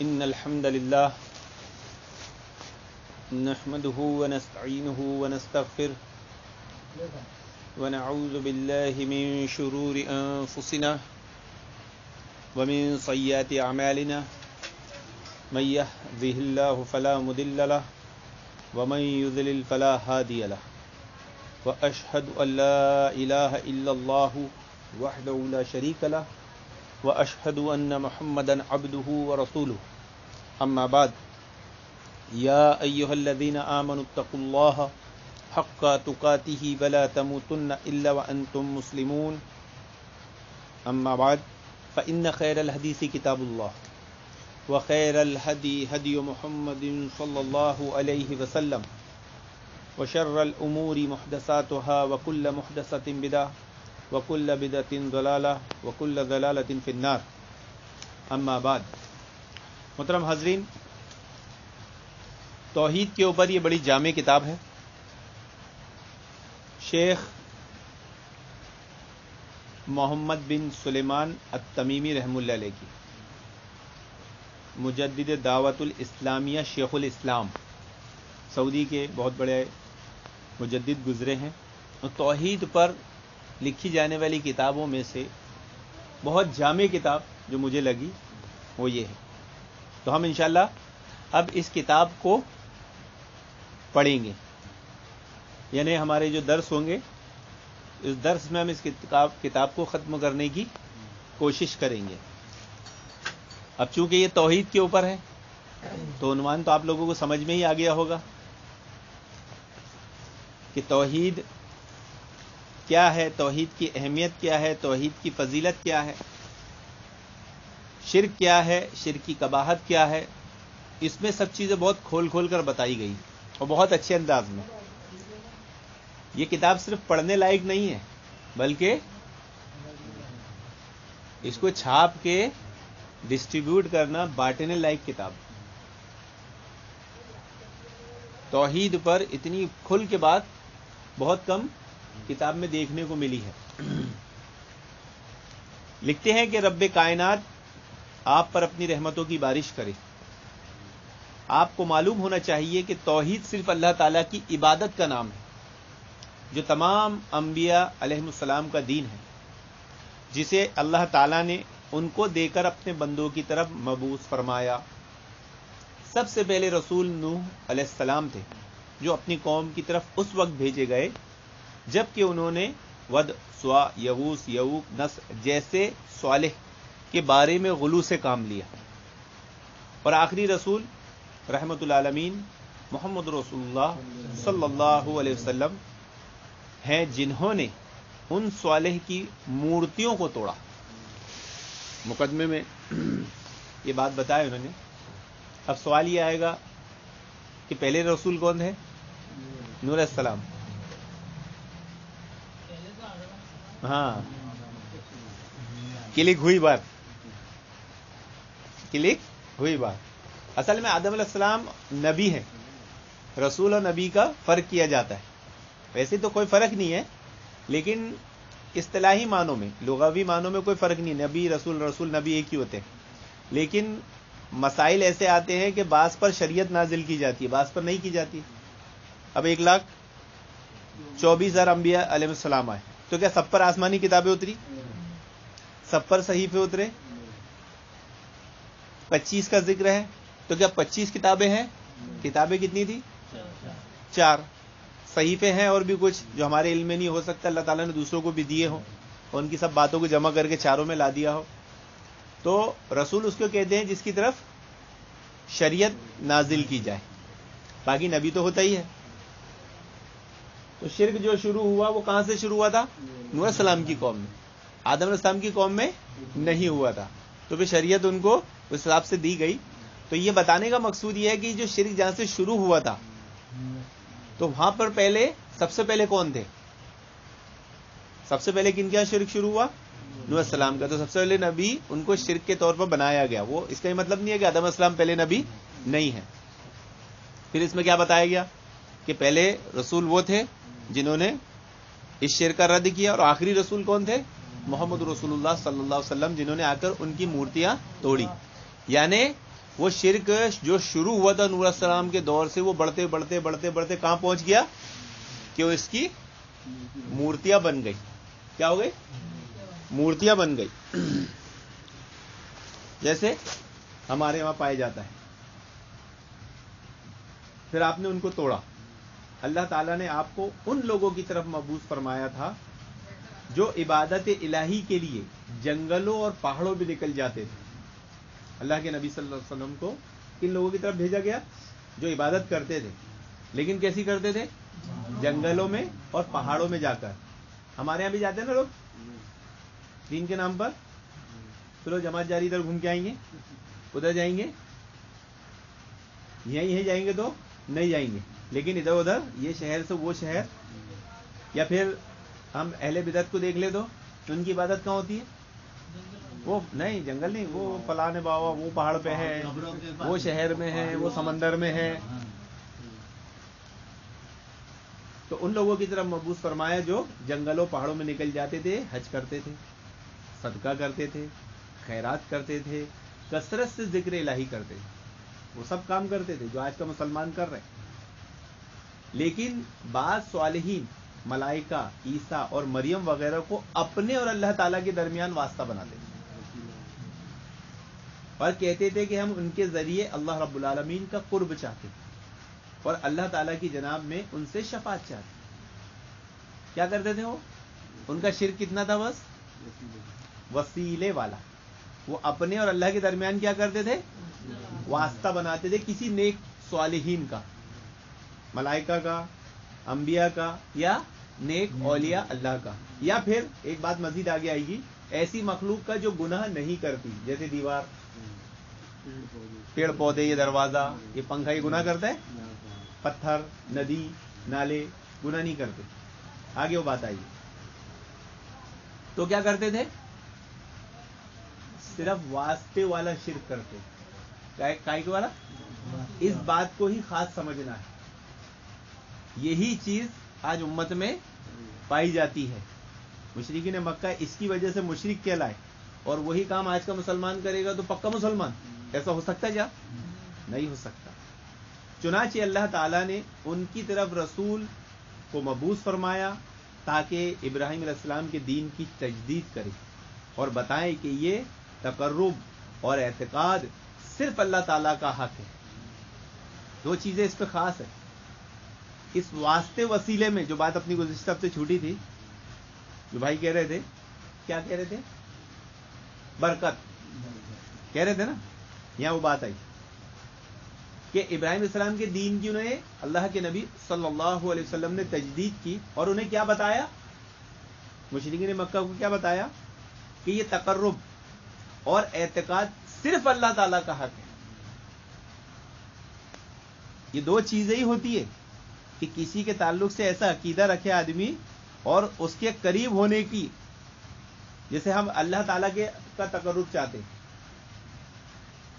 إن الحمد لله نحمده ونستعينه ونستغفره ونعوذ بالله من شرور أنفسنا ومن سيئات أعمالنا من يهده الله فلا مضل له ومن يضلل فلا هادي له وأشهد أن لا إله إلا الله وحده لا شريك له وأشهد أن محمدا عبده ورسوله أما بعد يا أيها الذين آمنوا اتقوا الله حق تقاته ولا تموتن إلا وأنتم مسلمون أما بعد فإن خير الحديث كتاب الله وخير الهدي هدي محمد صلى الله عليه وسلم وشر الأمور محدثاتها وكل محدثة بدعة وكل بدعة ضلالة وكل ضلالة في النار اما بعد. محترم حاضرین، توحید کے اوپر یہ بڑی جامع کتاب ہے. شیخ محمد بن سلیمان التمیمی رحمہ اللہ علیہ کی، مجدد دعوت الاسلامیہ، شیخ الاسلام، سعودی کے بہت بڑے مجدد گزرے ہیں. توحید پر لکھی جانے والی کتابوں میں سے بہت جامع کتاب جو مجھے لگی وہ یہ ہے. تو ہم انشاءاللہ اب اس کتاب کو پڑھیں گے، یعنی ہمارے جو درس ہوں گے اس درس میں ہم اس کتاب کو ختم کرنے کی کوشش کریں گے. اب چونکہ یہ توحید کے اوپر ہے تو عنوان تو آپ لوگوں کو سمجھ میں ہی آ گیا ہوگا کہ توحید کیا ہے، توحید کی اہمیت کیا ہے، توحید کی فضیلت کیا ہے، شرک کیا ہے، شرک کی قباحت کیا ہے. اس میں سب چیزیں بہت کھول کھول کر بتائی گئی اور بہت اچھے انداز میں. یہ کتاب صرف پڑھنے لائق نہیں ہے بلکہ اس کو چھاپ کے ڈسٹریبیوٹ کرنا، بانٹنے لائق کتاب. توحید پر اتنی کھل کے بات بہت کم کتاب میں دیکھنے کو ملی ہے. لکھتے ہیں کہ رب کائنات آپ پر اپنی رحمتوں کی بارش کرے. آپ کو معلوم ہونا چاہیے کہ توحید صرف اللہ تعالیٰ کی عبادت کا نام ہے جو تمام انبیاء علیہ السلام کا دین ہے، جسے اللہ تعالیٰ نے ان کو دے کر اپنے بندوں کی طرف مبعوث فرمایا. سب سے پہلے رسول نوح علیہ السلام تھے جو اپنی قوم کی طرف اس وقت بھیجے گئے جبکہ انہوں نے ود، سوا، یغوث، یعوق، نصر جیسے صالح کے بارے میں غلو سے کام لیا. اور آخری رسول رحمت العالمین محمد رسول اللہ صلی اللہ علیہ وسلم ہیں جنہوں نے ان صالح کی مورتیوں کو توڑا. مقدمے میں یہ بات بتایا انہوں نے. اب سوال یہ آئے گا کہ پہلے رسول کون تھے؟ نوح علیہ السلام. ہاں، کلک ہوئی بات، کلک ہوئی بات. اصل میں آدم علیہ السلام نبی ہیں. رسول اور نبی کا فرق کیا جاتا ہے. ویسے تو کوئی فرق نہیں ہے، لیکن اصطلاحی معنوں میں، لغوی معنوں میں کوئی فرق نہیں. نبی، رسول، رسول نبی ایک ہی ہوتے ہیں. لیکن مسائل ایسے آتے ہیں کہ بعض پر شریعت نازل کی جاتی ہے، بعض پر نہیں کی جاتی. اب 1,24,000 انبیاء علیہ السلام آئے تو کیا سب پر آسمانی کتابیں اتری؟ سب پر صحیفے اترے؟ 25 کا ذکر ہے تو کیا 25 کتابیں ہیں؟ کتابیں کتنی تھی؟ 4. صحیفے ہیں اور بھی کچھ جو ہمارے علم میں نہیں ہو سکتا، اللہ تعالیٰ نے دوسروں کو بھی دیے ہوں اور ان کی سب باتوں کو جمع کر کے چاروں میں لا دیا ہو. تو رسول اس کو کہتے ہیں جس کی طرف شریعت نازل کی جائے. باقی نبی تو ہوتا ہی ہے. تو شرک جو شروع ہوا وہ کہاں سے شروع ہوا تھا؟ نوح علیہ السلام کی قوم میں. آدم علیہ السلام کی قوم میں نہیں ہوا تھا. تو پھر شریعت ان کو اس حساب سے دی گئی. تو یہ بتانے کا مقصود یہ ہے کہ جو شرک جہاں سے شروع ہوا تھا تو وہاں پر پہلے سب سے پہلے کون تھے؟ سب سے پہلے کن کا شرک شروع ہوا؟ نوح علیہ السلام کا. تو سب سے پہلے نبی ان کو شرک کے طور پر بنایا گیا. وہ اس کا یہ مطلب نہیں ہے کہ آدم علیہ السلام پہلے نبی نہیں ہے. پھر اس میں کیا بتایا گیا کہ پہلے رسول وہ تھے جنہوں نے اس شرک کا رد کیا، اور آخری رسول کون تھے؟ محمد رسول اللہ صلی اللہ علیہ وسلم، جنہوں نے آ کر ان کی مورتیاں توڑی. یعنی وہ شرک جو شروع ہوا تھا نوح علیہ السلام کے دور سے، وہ بڑھتے بڑھتے بڑھتے بڑھتے کہاں پہنچ گیا کہ وہ اس کی مورتیاں بن گئی. کیا ہو گئی؟ مورتیاں بن گئی. جیسے ہمارے وہاں پایا جاتا ہے. پھر آپ نے ان کو توڑا. اللہ تعالیٰ نے آپ کو ان لوگوں کی طرف مبعوث فرمایا تھا جو عبادت الہی کے لیے جنگلوں اور پہاڑوں میں نکل جاتے تھے. اللہ کے نبی صلی اللہ علیہ وسلم کو کن لوگوں کی طرف بھیجا گیا؟ جو عبادت کرتے تھے، لیکن کیسی کرتے تھے؟ جنگلوں میں اور پہاڑوں میں جا کر. ہمارے یہاں بھی جاتے ہیں نا لوگ دین کے نام پر. چلو جماعت جاری ادھر گھوم کے آئیں گے، ادھر جائیں گے، یہیں جائیں گے تو نہیں جائیں گے، لیکن ادھر ادھر یہ شہر سے وہ شہر. یا پھر ہم اہل بدعت کو دیکھ لے تو ان کی عبادت کہاں ہوتی ہے؟ وہ نہیں، جنگل نہیں، وہ فلاں بابا وہ پہاڑ پہ ہے، وہ شہر میں ہے، وہ سمندر میں ہے. تو ان لوگوں کی طرف مبعوث فرمایا جو جنگلوں پہاڑوں میں نکل جاتے تھے، حج کرتے تھے، صدقہ کرتے تھے، خیرات کرتے تھے، کثرت سے ذکر الہی کرتے تھے. وہ سب کام کرتے تھے جو آج کا مسلمان کر رہے ہیں. لیکن بعض صالحین ملائکہ، عیسیٰ اور مریم وغیرہ کو اپنے اور اللہ تعالیٰ کے درمیان واسطہ بناتے تھے اور کہتے تھے کہ ہم ان کے ذریعے اللہ رب العالمین کا قرب چاہتے ہیں اور اللہ تعالیٰ کی جناب میں ان سے شفاعت چاہتے ہیں. کیا کرتے تھے وہ؟ ان کا شرک کتنا تھا؟ بس وسیلے والا. وہ اپنے اور اللہ کے درمیان کیا کرتے تھے؟ واسطہ بناتے تھے کسی نیک صالحین کا، ملائکہ کا، انبیاء کا، یا نیک اولیاء اللہ کا. یا پھر ایک بات مزید آگے آئے گی، ایسی مخلوق کا جو گناہ نہیں کرتی، جیسے دیوار، پیڑ پودے، یہ دروازہ، یہ پنکھا، یہ گناہ کرتا ہے؟ پتھر، ندی، نالے گناہ نہیں کرتے. آگے وہ بات آئی. تو کیا کرتے تھے؟ صرف واسطے والا شرک کرتے. کائے والا؟ اس بات کو ہی خاص سمجھنا ہے. یہی چیز آج امت میں پائی جاتی ہے. مشرکین مکہ اس کی وجہ سے مشرک کہلائے، اور وہی کام آج کا مسلمان کرے گا تو پکا مسلمان. ایسا ہو سکتا ہے کیا؟ نہیں ہو سکتا. چنانچہ اللہ تعالیٰ نے ان کی طرف رسول کو مبعوث فرمایا تاکہ ابراہیم علیہ السلام کے دین کی تجدید کرے اور بتائیں کہ یہ تقرب اور اعتقاد صرف اللہ تعالیٰ کا حق ہے. دو چیزیں اس پہ خاص ہے. اس واسطے وسیلے میں جو بات اپنی گزشتہ ہفتے چھوٹی تھی، جو بھائی کہہ رہے تھے، کیا کہہ رہے تھے؟ برکت کہہ رہے تھے نا. یہاں وہ بات آئی کہ ابراہیم علیہ السلام کے دین کی انہیں اللہ کے نبی صلی اللہ علیہ وسلم نے تجدید کی، اور انہیں کیا بتایا؟ مشرکین مکہ کو کیا بتایا؟ کہ یہ تقرب اور اعتقاد صرف اللہ تعالیٰ کا حق ہے. یہ دو چیزیں ہی ہوتی ہے کہ کسی کے تعلق سے ایسا عقیدہ رکھے آدمی اور اس کے قریب ہونے کی، جیسے ہم اللہ تعالیٰ کا تقرب چاہتے ہیں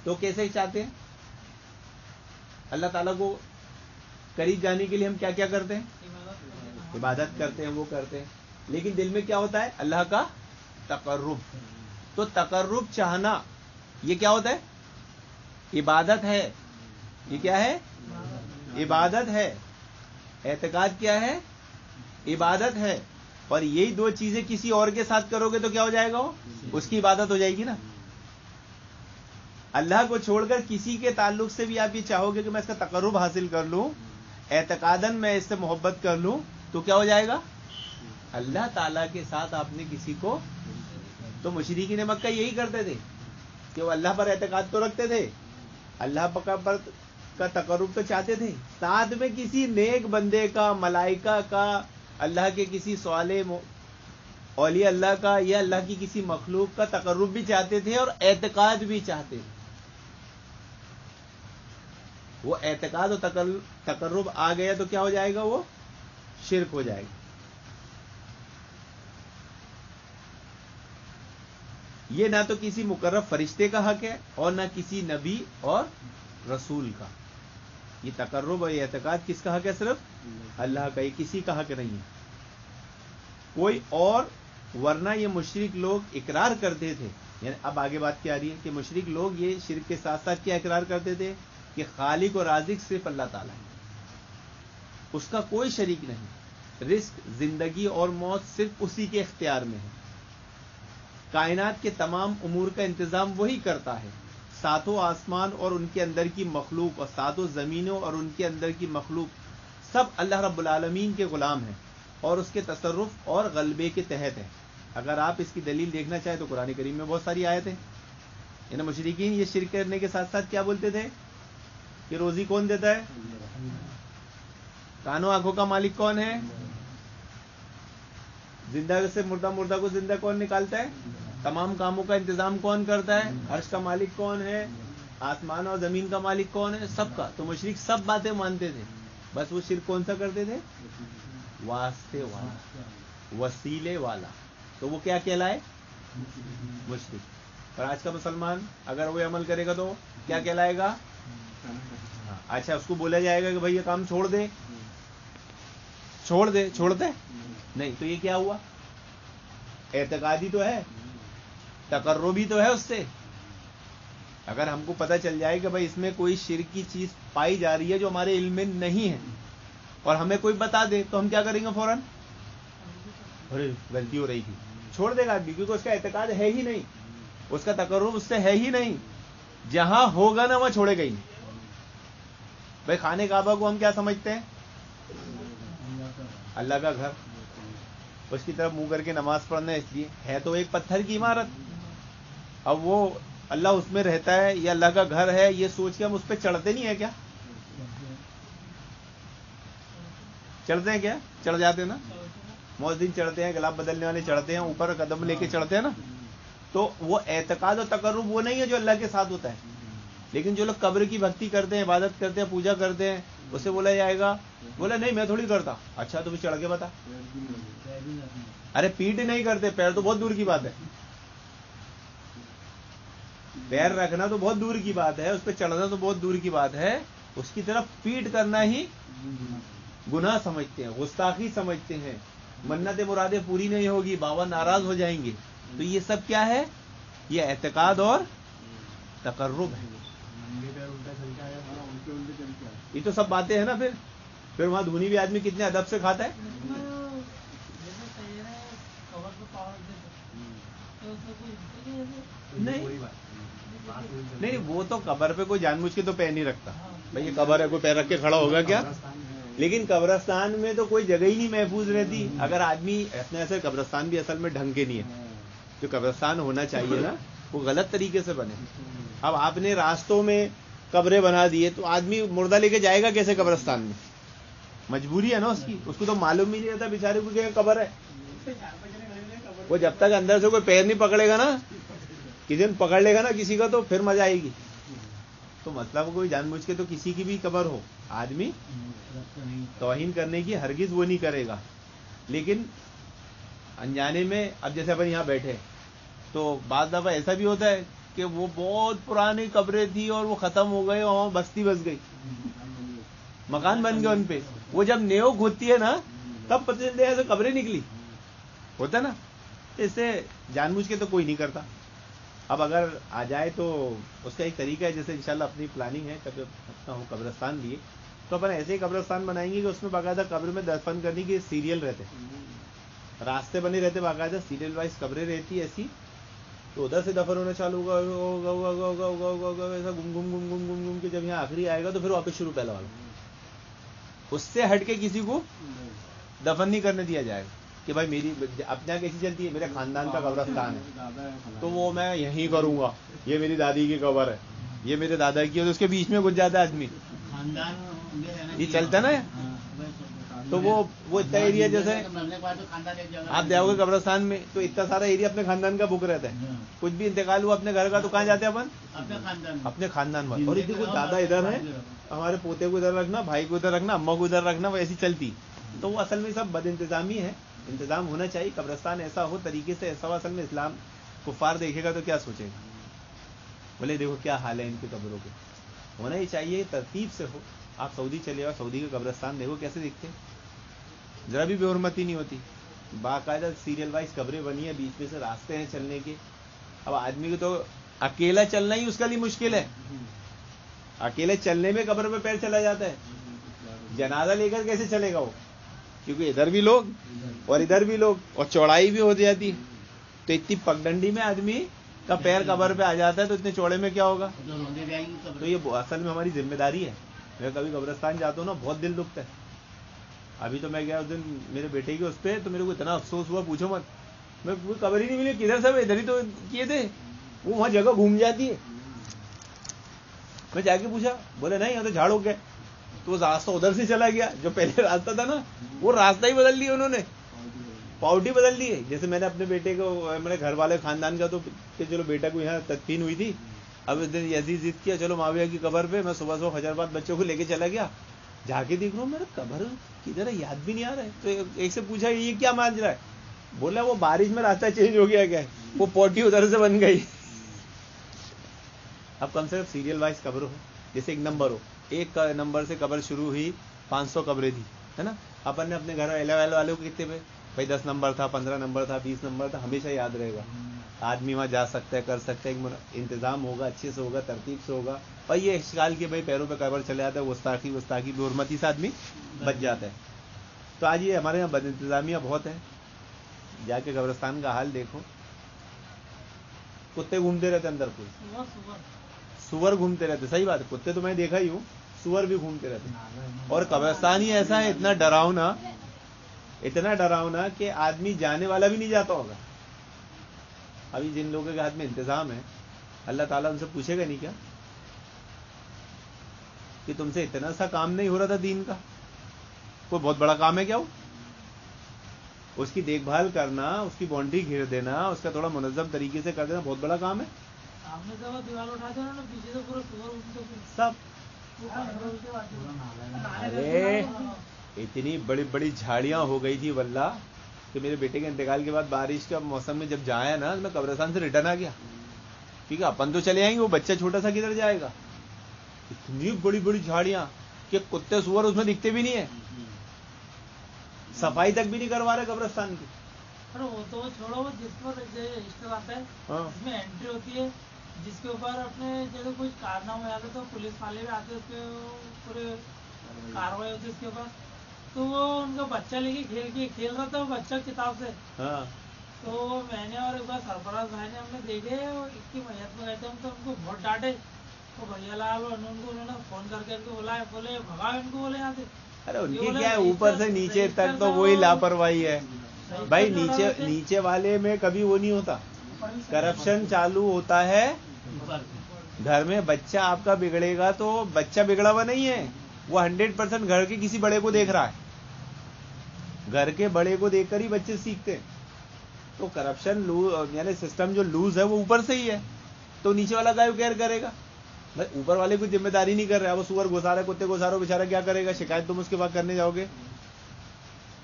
تو کیسے چاہتے ہیں؟ اللہ تعالیٰ کو قریب جانے کے لیے ہم کیا کیا کرتے ہیں؟ عبادت کرتے ہیں، وہ کرتے ہیں. لیکن دل میں کیا ہوتا ہے؟ اللہ کا تقرب. تو تقرب چاہنا یہ کیا ہوتا ہے؟ عبادت ہے. یہ کیا ہے؟ عبادت ہے. اعتقاد کیا ہے؟ عبادت ہے. اور یہی دو چیزیں کسی اور کے ساتھ کرو گے تو کیا ہو جائے گا؟ وہ اس کی عبادت ہو جائے گی نا. اللہ کو چھوڑ کر کسی کے تعلق سے بھی آپ یہ چاہو گے کہ میں اس کا تقرب حاصل کر لوں، اعتقاداً میں اس سے محبت کر لوں، تو کیا ہو جائے گا؟ اللہ تعالیٰ کے ساتھ آپ نے کسی کو. تو مشرکین مکہ یہی کرتے تھے کہ وہ اللہ پر اعتقاد تو رکھتے تھے، اللہ پر کا تقرب تو چاہتے تھے، ساتھ میں کسی نیک بندے کا، ملائکہ کا، اللہ کے کسی صالح اولیاء اللہ کا، یا اللہ کی کسی مخلوق کا تقرب بھی چاہتے تھے اور اعتقاد بھی چاہتے تھے. وہ اعتقاد و تقرب آ گیا تو کیا ہو جائے گا؟ وہ شرک ہو جائے گا. یہ نہ تو کسی مقرب فرشتے کا حق ہے اور نہ کسی نبی اور رسول کا. یہ تقرب اور یہ اعتقاد کس کا حق ہے؟ صرف اللہ کا. یہ کسی کا حق نہیں ہے کوئی اور. ورنہ یہ مشرک لوگ اقرار کرتے تھے یعنی اب آگے بات کیا آ رہی ہے کہ مشرک لوگ یہ شرک کے ساتھ ساتھ کیا اقرار کرتے تھے کہ خالق اور رازق صرف اللہ تعالیٰ ہے، اس کا کوئی شریک نہیں، رزق، زندگی اور موت صرف اسی کے اختیار میں ہے، کائنات کے تمام امور کا انتظام وہی کرتا ہے، ساتوں آسمان اور ان کے اندر کی مخلوق اور ساتوں زمینوں اور ان کے اندر کی مخلوق سب اللہ رب العالمین کے غلام ہیں اور اس کے تصرف اور غلبے کے تحت ہیں۔ اگر آپ اس کی دلیل دیکھنا چاہیں تو قرآن کریم میں بہت ساری آیتیں ہیں۔ یعنی مشرکین یہ شرک کرنے کے ساتھ ساتھ کیا بولتے تھے کہ روزی کون دیتا ہے، کانوں آنکھوں کا مالک کون ہے، زندہ سے مردہ کو زندہ کون نکالتا ہے، تمام کاموں کا انتظام کون کرتا ہے، عرش کا مالک کون ہے، آسمان اور زمین کا مالک کون ہے، سب کا۔ تو مشرک سب باتیں مانتے تھے، بس وہ شرک کون سا کرتے تھے، واسطے والا، وسیلے والا، تو وہ کیا کہلائے، مشرک۔ اور آج کا مسلمان اگر وہ عمل کرے گا تو کیا کہلائے گا، اچھا اس کو بولا جائے گا کہ بھائی یہ کام چھوڑ دے، چھوڑتے نہیں، تو یہ کیا ہوا، اعتقادی تو ہے، تقربی تو ہے اس سے۔ اگر ہم کو پتہ چل جائے کہ بھائی اس میں کوئی شرک کی چیز پائی جا رہی ہے جو ہمارے علم میں نہیں ہے اور ہمیں کوئی بتا دے تو ہم کیا کریں گے، فوراً ارے غلطی ہو رہی تھی، چھوڑ دے گا آدمی، کیونکہ اس کا اعتقاد ہے ہی نہیں، اس کا تقرب اس سے ہے ہی نہیں، جہاں ہوگا نا وہاں چھوڑے گا ہی نہیں۔ بھائی خانہ کعبہ کو ہم کیا سمجھتے ہیں، اللہ کا گھر، اس کی طرف منہ کر کے نماز پڑھنا، اس لیے ہے تو ایک پتھر کی عمارت، اب وہ اللہ اس میں رہتا ہے، یہ اللہ کا گھر ہے، یہ سوچ کے ہم اس پہ چڑھتے نہیں ہیں کیا، چڑھتے ہیں کیا، چڑھ جاتے ہیں نا، مؤذن چڑھتے ہیں، گلاب بدلنے والے چڑھتے ہیں، اوپر قدم لے کے چڑھتے ہیں نا، تو وہ اعتقاد و تقرب وہ نہیں ہے جو اللہ کے ساتھ ہوتا ہے۔ لیکن جو لوگ قبر کی بھکتی کرتے ہیں، عبادت کرتے ہیں، پوجا کرتے ہیں، اسے بولا جائے گا، بولا نہیں میں تھوڑی کرتا، اچھا تو چڑھ کے بتا، ارے پیٹ نہیں کرتے، پیر تو بہت دور کی بات ہے، پیر رکھنا تو بہت دور کی بات ہے، اس پہ چڑھنا تو بہت دور کی بات ہے، اس کی طرف پیٹ کرنا ہی گناہ سمجھتے ہیں، گستاخی سمجھتے ہیں، منت مرادیں پوری نہیں ہوگی، بابا ناراض ہو جائیں گے، تو یہ سب کیا ہے، یہ اعتقاد اور تقرب ہے، یہ تو سب باتیں ہیں نا۔ پھر وہاں دھونی بھی آدمی کتنے ادب سے کھاتا ہے، نہیں وہ تو قبر پہ کوئی جان بوجھ کے تو پیر نہیں رکھتا، بھائی یہ قبر ہے کوئی پیر رکھ کے کھڑا ہوگا کیا، لیکن قبرستان میں تو کوئی جگہ ہی نہیں محفوظ رہتی، اگر آدمی ایسے قبرستان بھی اصل میں ڈھنگ کے نہیں ہے، جو قبرستان ہونا چاہیے نا وہ غلط طریقے سے بنے۔ اب آپ نے راستوں میں قبریں بنا دیے تو آدمی مردہ لے کے جائے گا کیسے قبرستان میں، مجبوری ہے نا اس کی، اس کو تو معلوم ہی نہیں رہتا بیچارے کو کہ قبر ہے، وہ جب تک اندر سے کوئی پیر نہیں پکڑے گا نا، کسی دن پکڑ لے گا نا کسی کا تو پھر مزہ آئے گی۔ تو مطلب کوئی جان بوجھ کے تو کسی کی بھی قبر ہو، آدمی توہین کرنے کی ہرگز وہ نہیں کرے گا، لیکن انجانے میں، اب جیسے اپن یہاں بیٹھے تو بعض دفعہ ایسا بھی ہوتا ہے کہ وہ بہت پرانی قبریں تھی اور وہ ختم ہو گئے اور بستی بس گئی، مکان بن گئے ان پہ، وہ جب نیو کھودتی ہے نا تب پتہ چلتا ہے ایسے قبریں نکلی، ہوتا نا، اس سے جان بوجھ کے تو کوئی نہیں کرتا۔ اب اگر آ جائے تو اس کا ایک طریقہ ہے، جیسے انشاءاللہ اپنی پلاننگ ہے کبھی اپنا ہو قبرستان لیے تو اپن ایسے ہی قبرستان بنائیں گے کہ اس میں باقاعدہ قبر میں دفن کرنے کے سیریل رہتے، راستے بنے رہتے، باقاعدہ سیریل وائز قبریں رہتی ایسی، تو ادھر سے دفن ہونا چالو ہوگا ایسا گم گم گم گم گم گم کے جب یہاں آخری آئے گا تو پھر واپس شروع پہلا والا، اس سے ہٹ کے کسی کو دفن نہیں کرنے دیا جائے گا کہ بھائی میری اپنے یہاں کیسی چلتی ہے، میرے خاندان کا قبرستان ہے تو وہ میں یہیں کروں گا، یہ میری دادی کی قبر ہے، یہ میرے دادا کی ہے، تو اس کے بیچ میں گھس جاتا ہے آدمی، یہ چلتا نا، تو وہ اتنا ایریا، جیسے آپ جاؤ گے قبرستان میں تو اتنا سارا ایریا اپنے خاندان کا بک رہتا ہے، کچھ بھی انتقال ہوا اپنے گھر کا تو کہاں جاتے ہیں اپن، اپنے خاندان میں، اور اتنی کچھ دادا ادھر ہے، ہمارے پوتے کو ادھر رکھنا، بھائی کو ادھر رکھنا، اماں کو ادھر رکھنا، وہ ایسی چلتی، تو وہ اصل میں سب بد انتظامی ہے، انتظام ہونا چاہیے، قبرستان ایسا ہو طریقے سے، ایسا ہو، اصل میں اسلام کفار دیکھے گا تو کیا سوچے گا، بولے دیکھو کیا حال ہے ان کی قبروں کے، ہونا ہی چاہیے ترتیب سے ہو۔ آپ سعودی چلے جاؤ، سعودی کے قبرستان دیکھو کیسے دکھتے، ذرا بھی حرمتی نہیں ہوتی، باقاعدہ سیریل وائز قبریں بنی ہیں، بیچ میں سے راستے ہیں چلنے کے، اب آدمی کو تو اکیلا چلنا ہی اس کا لیے مشکل ہے. اکیلے چلنے میں قبر پہ پیر چلا جاتا ہے, جنازہ لے کر کیسے چلے گا وہ؟ کیونکہ ادھر بھی لوگ اور ادھر بھی لوگ, اور چوڑائی بھی ہو جاتی ہے. تو اتنی پگڈنڈی میں آدمی کا پیر قبر پہ آ جاتا ہے, تو اتنے چوڑے میں کیا ہوگا؟ تو یہ اصل میں ہماری ذمہ داری ہے. میں کبھی قبرستان جاتا ہوں نا, بہت دل دکھتا ہے. ابھی تو میں گیا اس دن میرے بیٹے کی اس پہ, تو میرے کو اتنا افسوس ہوا پوچھو مت. میں کوئی قبر ہی نہیں ملی, کدھر سے ادھر ہی تو کیے تھے. وہ وہاں جگہ گھوم جاتی ہے. میں جا کے پوچھا, بولے نہیں یہاں تو جھاڑ ہو گیا. تو وہ راستہ ادھر سے چلا گیا, جو پہلے راستہ تھا نا وہ راستہ ہی بدل لیا انہوں نے, پاؤٹی بدل دی ہے. جیسے میں نے اپنے بیٹے کو, میرے گھر والے خاندان کا تو کہ چلو بیٹا کو یہاں تدفین ہوئی تھی, اب اس دن یزید ضد کیا چلو معاویہ کی قبر پہ. میں صبح صبح فجر بعد بچوں کو لے کے چلا گیا, جا کے دیکھ رہا ہوں میرا قبر کدھر ہے یاد بھی نہیں آ رہا ہے. تو ایک سے پوچھا یہ کیا مان رہا ہے؟ بولا وہ بارش میں راستہ چینج ہو گیا, کیا ہے وہ پوٹی ادھر سے بن گئی. اب کم سے کم سیریل وائز قبر ہو, جیسے ایک نمبر ہو, ایک نمبر سے قبر شروع ہوئی, 500 قبریں تھی, ہے نا. اپن نے اپنے گھر والوں کو کتنے پہ بھائی 10 نمبر تھا, 15 نمبر تھا, 20 نمبر تھا, ہمیشہ یاد رہے گا. آدمی وہاں جا سکتا ہے, کر سکتا ہے, انتظام ہوگا, اچھے سے ہوگا, ترتیب سے ہوگا. اور یہ اشکال کے بھائی پیروں پہ قبر چلے جاتا ہے, گستاخی بے حرمتی سے آدمی بچ جاتا ہے. تو آج یہ ہمارے یہاں بد انتظامیہ بہت ہے. جا کے قبرستان کا حال دیکھو, کتے گھومتے رہتے اندر, کوئی سور گھومتے رہتے. صحیح بات ہے, کتے تو میں دیکھا ہی ہوں, سور بھی گھومتے رہتے. اور قبرستان ہی ایسا ہے, اتنا ڈراؤنا کہ آدمی جانے والا بھی نہیں جاتا ہوگا. ابھی جن لوگوں کے ہاتھ میں انتظام ہے, اللہ تعالیٰ ان سے پوچھے گا نہیں کیا کہ تم سے اتنا سا کام نہیں ہو رہا تھا دین کا؟ کوئی بہت بڑا کام ہے کیا وہ؟ اس کی دیکھ بھال کرنا, اس کی باؤنڈری گھیر دینا, اس کا تھوڑا منظم طریقے سے کر دینا بہت بڑا کام ہے. سب ارے اتنی بڑی بڑی جھاڑیاں ہو گئی تھی واللہ کہ میرے بیٹے کے انتقال کے بعد بارش کا موسم میں جب جایا نا, میں قبرستان سے ریٹرن آ گیا. ٹھیک ہے, اپن تو چلے آئیں گے, وہ بچہ چھوٹا سا کدھر جائے گا. اتنی بڑی بڑی جھاڑیاں کہ کتے سور اس میں دکھتے بھی نہیں ہیں, صفائی تک بھی نہیں کروا رہے قبرستان کی. وہ تو چھوڑو, جس پر رجسٹر آتا ہے اس میں انٹری ہوتی ہے, جس کے اوپر اپنے جیسے کچھ کارنامہ ہو جاتا ہے تو پولیس والے بھی آتے ہیں, اس پہ پورے کاروائی ہوتی ہے اس کے اوپر. تو وہ ان کا بچہ لے کے کھیل رہا تھا, وہ بچہ کتاب سے. تو میں نے اور ایک بار سرفراز بھائی نے ہم نے دیکھے, اس کی میت میں گئے تھے ہم, تو ان کو بہت ڈانٹے. تو بھیا لال انہوں نے فون کر کے ان کو بلایا, بولے بھگا ان کو, بولے یہاں سے. ارے ان کی کیا ہے, اوپر سے نیچے تک تو وہی لاپرواہی ہے بھائی. نیچے والے میں کبھی وہ نہیں ہوتا, کرپشن چالو ہوتا ہے گھر میں. بچہ آپ کا بگڑے گا تو بچہ بگڑا ہوا نہیں ہے, وہ 100% گھر کے کسی بڑے کو دیکھ رہا ہے. گھر کے بڑے کو دیکھ کر ہی بچے سیکھتے. تو کرپشن یعنی سسٹم جو لوز ہے وہ اوپر سے ہی ہے, تو نیچے والا کا کیئر کرے گا بھائی. اوپر والے کوئی ذمہ داری نہیں کر رہا, وہ سور گھسا رہا ہے, کتے گھسا رہا, بیچارہ کیا کرے گا؟ شکایت تم اس کے بعد کرنے جاؤ گے.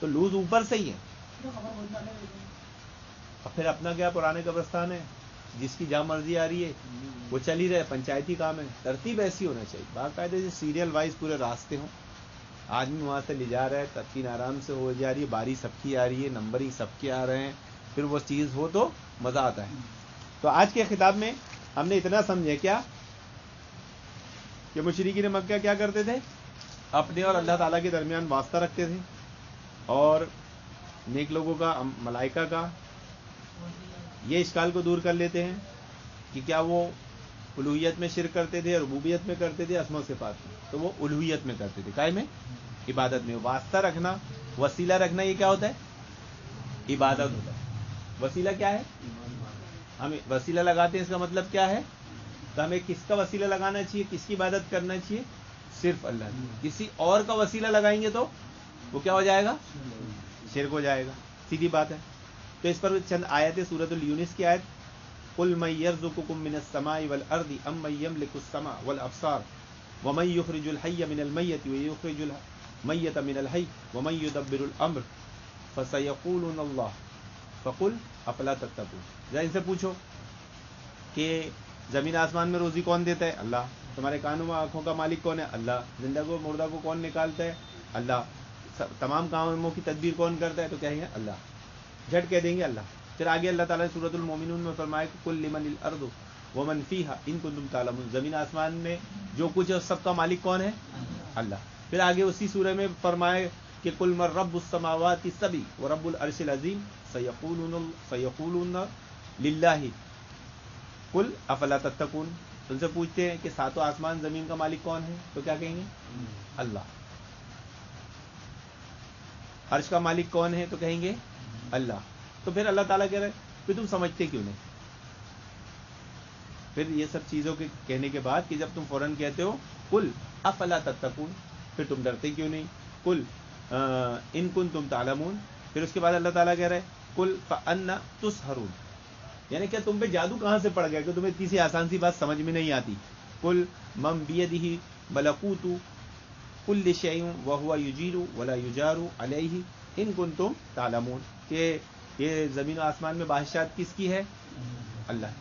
تو لوز اوپر سے ہی ہے. اور پھر اپنا کیا پرانے قبرستان ہے, جس کی جہاں مرضی آ رہی ہے وہ چل ہی رہے, پنچایتی کام ہے. ترتیب ایسی ہونا چاہیے, باقاعدہ سے سیریل وائز پورے راستے ہوں, آدمی وہاں سے لے جا رہا ہے, تدفین آرام سے ہو جا رہی ہے, باری سب کی آ رہی ہے, نمبرنگ سب کے آ رہے ہیں, پھر وہ چیز ہو تو مزہ آتا ہے. تو آج کے خطاب میں ہم نے اتنا سمجھے کیا کہ مشرکین مکہ کیا کرتے تھے, اپنے اور اللہ تعالیٰ کے درمیان واسطہ رکھتے تھے, اور نیک لوگوں کا, ملائکہ کا یہ اشکال کو دور کر لیتے ہیں کہ کیا وہ الوہیت میں شرک کرتے تھے, ربوبیت میں کرتے تھے, اسماء و صفات میں. تو وہ الوہیت میں کرتے تھے, کائے میں, عبادت میں. واسطہ رکھنا, وسیلہ رکھنا, یہ کیا ہوتا ہے؟ عبادت ہوتا ہے. وسیلہ کیا ہے؟ ہم وسیلہ لگاتے ہیں, اس کا مطلب کیا ہے کہ ہمیں کس کا وسیلہ لگانا چاہیے, کس کی عبادت کرنا چاہیے؟ صرف اللہ کی. کسی اور کا وسیلہ لگائیں گے تو وہ کیا ہو جائے گا؟ شرک ہو جائے گا. سیدھی بات ہے. تو اس پر چند آیتیں, سورۃ الیونس کی آیت, قل من یرزقکم من السماء والارض ام من یملک السمع والابصار ومن یخرج الحی من المیت ویخرج المیت من الحی ومن یدبر الامر فسیقولون اللہ فقل افلا تتقون. ذرا ان سے پوچھو کہ زمین آسمان میں روزی کون دیتا ہے؟ اللہ. تمہارے کانوں میں آنکھوں کا مالک کون ہے؟ اللہ. زندہ کو مردہ کو کون نکالتا ہے؟ اللہ. تمام کاموں کی تدبیر کون کرتا ہے؟ تو کہیں گے اللہ. جھٹ کہہ دیں گے اللہ. پھر آگے اللہ تعالیٰ نے سورۃ المومنون میں فرمایا کہ کل لمن الارض ومن فیہا ان کنتم تعلمون، زمین آسمان میں جو کچھ ہے سب کا مالک کون ہے؟ اللہ۔ پھر آگے اسی سورہ میں فرمایا کہ قل من رب السماوات السبع ورب العرش العظیم سیقولون للہ قل افلا تتقون۔ ان سے پوچھتے ہیں کہ ساتوں آسمان زمین کا مالک کون ہے، تو کیا کہیں گے؟ اللہ۔ عرش کا مالک کون ہے، تو کہیں گے اللہ۔ تو پھر اللہ تعالیٰ کہہ رہے پھر تم سمجھتے کیوں نہیں؟ پھر یہ سب چیزوں کے کہنے کے بعد کہ جب تم فوراً کہتے ہو قل افلا تتقون، پھر تم ڈرتے کیوں نہیں؟ قل ان کنتم تعلمون۔ پھر اس کے بعد اللہ تعالیٰ کہہ رہے قل فأنا تسحرون، یعنی کہ تم پہ جادو کہاں سے پڑ گیا کہ تمہیں اتنی سی آسان سی بات سمجھ میں نہیں آتی؟ قل من بیدہ ملکوت کل شیء وہو یجیر ولا یجار علیہ ان کنتم تعلمون، کہ یہ زمین و آسمان میں بادشاہت کس کی ہے؟ اللہ۔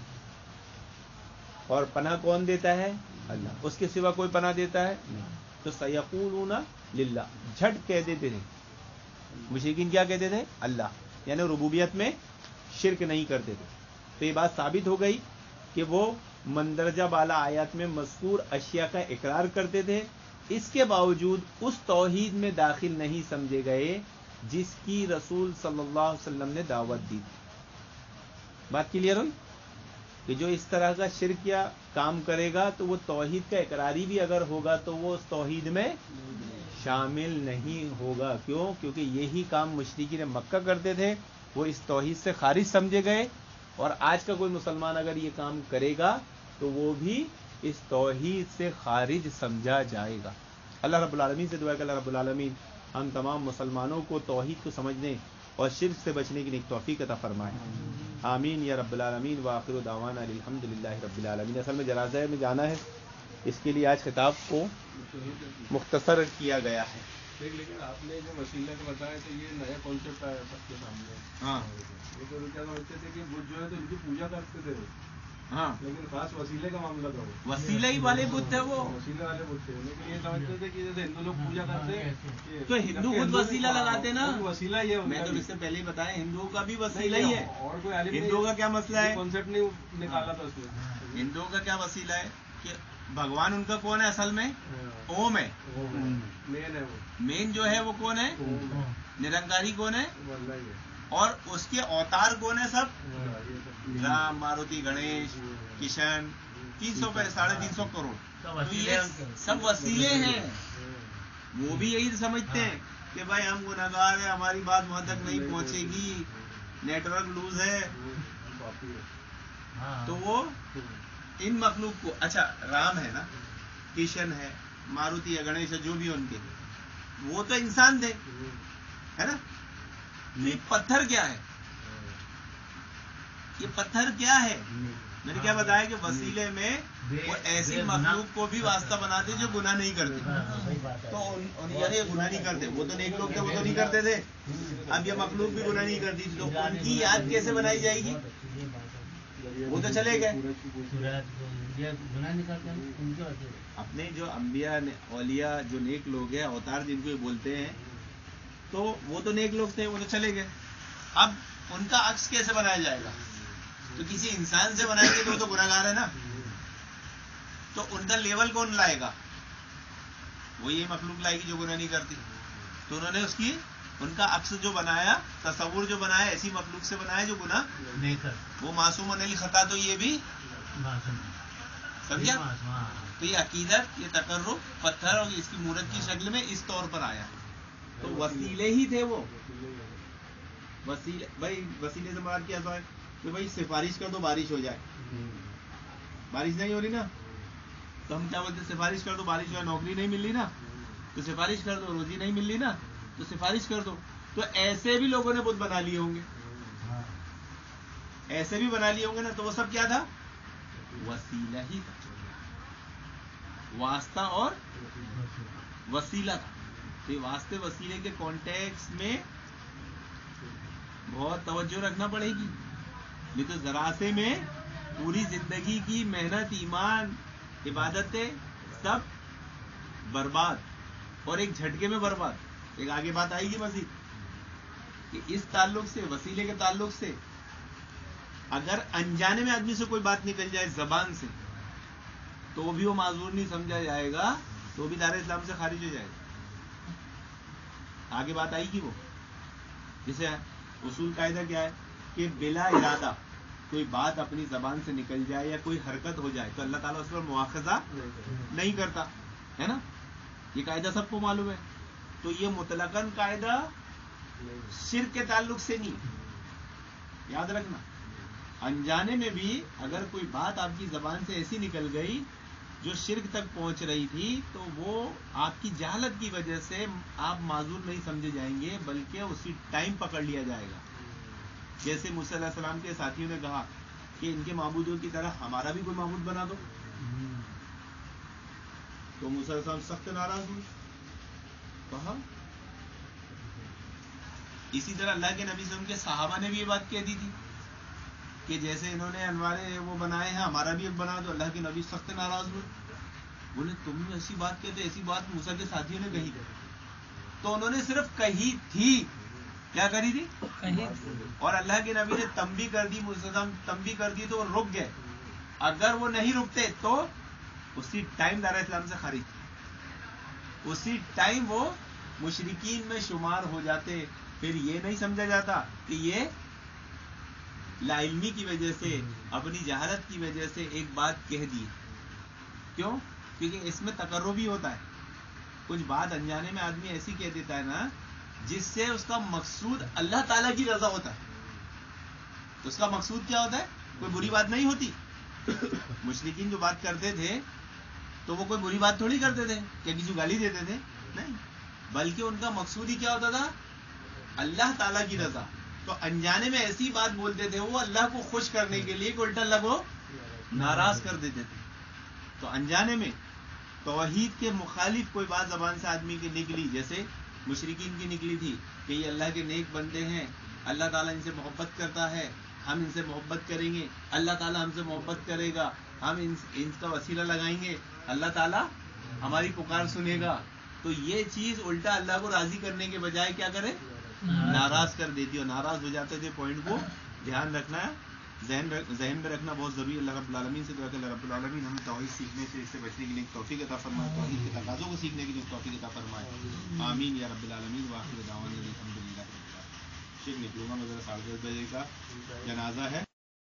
اور پناہ کون دیتا ہے؟ اللہ، اس کے سوا کوئی پناہ دیتا ہے نہیں۔ تو سیقولون للہ، جھٹ کہہ دیتے تھے مشرکین، کیا کہتے تھے؟ اللہ، یعنی ربوبیت میں شرک نہیں کرتے تھے۔ تو یہ بات ثابت ہو گئی کہ وہ مندرجہ بالا آیات میں مذکور اشیاء کا اقرار کرتے تھے، اس کے باوجود اس توحید میں داخل نہیں سمجھے گئے جس کی رسول صلی اللہ علیہ وسلم نے دعوت دی تھی۔ بات کلیئر ہوئی کہ جو اس طرح کا شرک یا کام کرے گا تو وہ توحید کا اقراری بھی اگر ہوگا تو وہ اس توحید میں شامل نہیں ہوگا۔ کیوں؟ کیونکہ یہی کام مشرکین مکہ کرتے تھے، وہ اس توحید سے خارج سمجھے گئے، اور آج کا کوئی مسلمان اگر یہ کام کرے گا تو وہ بھی اس توحید سے خارج سمجھا جائے گا۔ اللہ رب العالمین سے دعا ہے کہ اللہ رب العالمین ہم تمام مسلمانوں کو توحید کو سمجھنے اور شرک سے بچنے کی نیک توفیق عطا فرمائے، آمین یا رب العالمین۔ وآخر دعوانا الحمدللہ رب العالمین۔ اصل میں جنازہ میں جانا ہے، اس کے لیے آج خطاب کو مختصر کیا گیا ہے۔ لیکن آپ نے جو وسیلہ کا بتایا تو یہ نیا کانسیپٹ آیا سب کے سامنے۔ ہاں، یہ تو کیا سمجھتے تھے کہ بت جو ہے تو ان کی پوجا کرتے تھے، ہاں، لیکن خاص وسیلے کا معاملہ تھا، وہ وسیلہ ہی والے بت تھے وہ۔ وسیلے والے بت تھے، لیکن یہ سمجھتے تھے کہ جیسے ہندو لوگ پوجا کرتے ہیں تو ہندو خود وسیلہ لگاتے نا، وسیلہ ہی ہے۔ میں تو اس سے پہلے ہی بتایا ہندوؤں کا بھی وسیلہ ہی ہے۔ اور کوئی عالم ہندوؤں کا کیا مسئلہ ہے؟ کانسیپٹ نہیں نکالا تھا اس میں۔ ہندوؤں کا کیا وسیلہ ہے کہ بھگوان ان کا کون ہے اصل میں؟ اوم ہے، مین ہے وہ، مین جو ہے وہ کون ہے؟ نرنکاری کون ہے؟ وہ اللہ ہی ہے۔ اور اس کے اوتار کون ہے سب؟ رام، ماروتی، گنیش، کشن، 300 پہ 350 کروڑ، تو یہ سب وسیلے ہیں۔ وہ بھی یہی سمجھتے ہیں کہ بھائی ہم گنہگار ہیں، ہماری بات وہاں تک نہیں پہنچے گی، نیٹ ورک لوز ہے، تو وہ ان مخلوق کو، اچھا رام ہے نا، کشن ہے، ماروتی ہے، گنیش ہے، جو بھی ان کے، وہ تو انسان تھے، ہے نا؟ تو یہ پتھر کیا ہے؟ یہ پتھر کیا ہے؟ میں نے کیا بتایا کہ وسیلے میں وہ ایسی مخلوق کو بھی واسطہ بناتے جو گناہ نہیں کرتے، تو یعنی گناہ نہیں کرتے، وہ تو نیک لوگ تھے، وہ تو نہیں کرتے تھے، اب یہ مخلوق بھی گناہ نہیں کرتی تھی، تو ان کی یاد کیسے بنائی جائے گی؟ وہ تو چلے گئے۔ اپنے جو انبیاء اولیاء جو نیک لوگ ہیں، اوتار جن کو بولتے ہیں، تو وہ تو نیک لوگ تھے، وہ تو چلے گئے۔ اب ان کا عکس کیسے بنایا جائے گا؟ تو کسی انسان سے بنائیں گے تو وہ تو گناہگار ہے نا، تو ان کا لیول کون لائے گا؟ وہ یہ مخلوق لائے گی جو گناہ نہیں کرتی، تو انہوں نے ان کا عکس جو بنایا، تصور جو بنایا، ایسی مخلوق سے بنایا جو گناہ نہیں کرتی، وہ معصوم عن الخطا، تو یہ بھی سمجھا؟ تو یہ عقیدت، یہ تقرب پتھر اور اس کی مورت کی شکل میں اس طور پر آیا، تو وسیلے ہی تھے وہ۔ وسیلے، بھائی وسیلے سے مراد کیا ہے کہ بھائی سفارش کر دو بارش ہو جائے، بارش نہیں ہو رہی نا، تو ہم کیا بولتے ہیں؟ سفارش کر دو بارش ہو جائے، نوکری نہیں مل رہی نا تو سفارش کر دو، روزی نہیں مل رہی نا تو سفارش کر دو۔ تو ایسے بھی لوگوں نے بت بنا لیے ہوں گے، ایسے بھی بنا لیے ہوں گے نا، تو وہ سب کیا تھا؟ وسیلہ ہی تھا، واسطہ اور وسیلہ تھا۔ تو یہ واسطے وسیلے کے کانٹیکس میں بہت توجہ رکھنا پڑے گی، نہیں تو ذرا سے میں پوری زندگی کی محنت، ایمان، عبادتیں سب برباد، اور ایک جھٹکے میں برباد۔ ایک آگے بات آئے گی مزید کہ اس تعلق سے، وسیلے کے تعلق سے اگر انجانے میں آدمی سے کوئی بات نکل جائے زبان سے تو وہ بھی وہ معذور نہیں سمجھا جائے گا، تو بھی دار اسلام سے خارج ہو جائے گا. آگے بات آئی کہ وہ جیسے اصول قاعدہ کیا ہے کہ بلا ارادہ کوئی بات اپنی زبان سے نکل جائے یا کوئی حرکت ہو جائے تو اللہ تعالیٰ اس پر مواخذہ نہیں کرتا ہے نا. یہ قاعدہ سب کو معلوم ہے. تو یہ مطلقاً قاعدہ شرک کے تعلق سے نہیں، یاد رکھنا. انجانے میں بھی اگر کوئی بات آپ کی زبان سے ایسی نکل گئی جو شرک تک پہنچ رہی تھی تو وہ آپ کی جہالت کی وجہ سے آپ معذور نہیں سمجھے جائیں گے، بلکہ اسی ٹائم پکڑ لیا جائے گا. جیسے موسیٰ علیہ السلام کے ساتھیوں نے کہا کہ ان کے معبودوں کی طرح ہمارا بھی کوئی معبود بنا دو، تو موسیٰ علیہ السلام سخت ناراض ہوئے. کہا اسی طرح اللہ کے نبی صلی اللہ علیہ وسلم کے صحابہ نے بھی یہ بات کہہ دی تھی کہ جیسے انہوں نے انوارے وہ بنائے ہیں ہمارا بھی ایک بنا دو. اللہ کے نبی سخت ناراض ہوئے، بولے تم نے ایسی بات کہتے، ایسی بات موسیٰ کے ساتھیوں نے کہی. تو انہوں نے صرف کہی تھی، کیا کری تھی؟ اور اللہ کے نبی نے تنبیہ کر دی، تنبیہ کر دی تو وہ رک گئے. اگر وہ نہیں رکتے تو اسی ٹائم دار اسلام سے خارج، اسی ٹائم وہ مشرکین میں شمار ہو جاتے. پھر یہ نہیں سمجھا جاتا کہ یہ لا علمی کی وجہ سے، اپنی جہالت کی وجہ سے ایک بات کہہ دی. کیوں؟ کیونکہ اس میں تقربی ہوتا ہے. کچھ بات انجانے میں آدمی ایسی کہہ دیتا ہے نا جس سے اس کا مقصود اللہ تعالیٰ کی رضا ہوتا ہے. تو اس کا مقصود کیا ہوتا ہے؟ کوئی بری بات نہیں ہوتی. مشرکین جو بات کرتے تھے تو وہ کوئی بری بات تھوڑی کرتے تھے کہ کسی کو گالی دیتے تھے، نہیں، بلکہ ان کا مقصود ہی کیا ہوتا تھا؟ اللہ تعالیٰ کی رضا. تو انجانے میں ایسی بات بولتے تھے وہ اللہ کو خوش کرنے کے لیے کہ الٹا اللہ کو ناراض کر دیتے تھے. تو انجانے میں توحید کے مخالف کوئی بات زبان سے آدمی کی نکلی، جیسے مشرکین کی نکلی تھی کہ یہ اللہ کے نیک بندے ہیں، اللہ تعالیٰ ان سے محبت کرتا ہے، ہم ان سے محبت کریں گے، اللہ تعالیٰ ہم سے محبت کرے گا، ہم ان کا وسیلہ لگائیں گے، اللہ تعالیٰ ہماری پکار سنے گا. تو یہ چیز الٹا اللہ کو راضی کرنے کے بجائے کیا کرے؟ ناراض کر دیتی. اور ناراض ہو جاتے تھے. پوائنٹ کو دھیان رکھنا ہے، ذہن میں رکھنا بہت ضروری ہے. اللہ رب العالمین سے دعا کہ اللہ رب العالمین ہمیں توحید سیکھنے سے، اس سے بچنے کے لیے توفیق عطا فرمائے، توحید کے تقاضوں کو سیکھنے کے لیے توفیق عطا فرمائے. آمین یا رب العالمین. وآخر دعوانا الحمدللہ. شیخ نکلوں گا، مگر 10:30 بجے کا جنازہ ہے.